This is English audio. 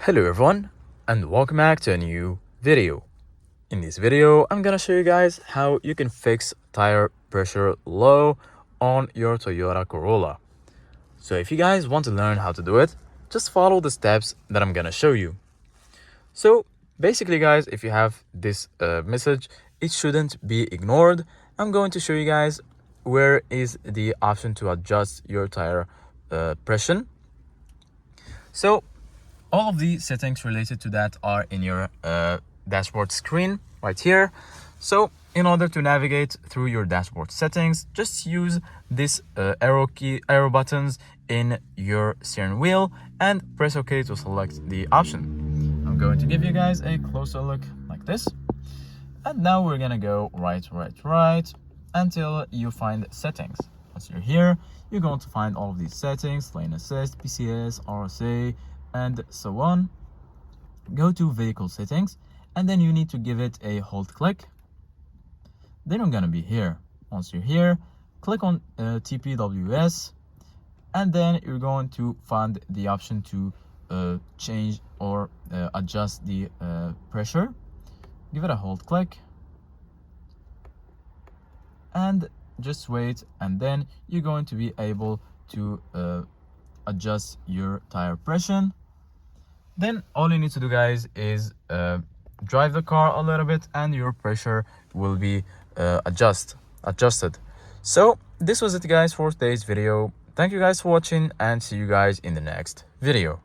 Hello everyone and welcome back to a new video. In this video, I'm gonna show you guys how you can fix tire pressure low on your Toyota Corolla. So if you guys want to learn how to do it, just follow the steps that I'm gonna show you. So basically guys, if you have this message, it shouldn't be ignored. I'm going to show you guys where is the option to adjust your tire pressure. So all of the settings related to that are in your dashboard screen right here. So in order to navigate through your dashboard settings, just use this arrow buttons in your steering wheel and press OK to select the option. I'm going to give you guys a closer look like this. And now we're gonna go right until you find settings. Once you're here, you're going to find all of these settings: lane assist, PCS, RSA, and so on. Go to vehicle settings, and then you need to give it a hold click. Then you're gonna be here. Once you're here, click on tpms, and then you're going to find the option to change or adjust the pressure. Give it a hold click and just wait, and then you're going to be able to adjust your tire pressure. Then all you need to do guys is drive the car a little bit and your pressure will be adjusted. So this was it guys for today's video. Thank you guys for watching and see you guys in the next video.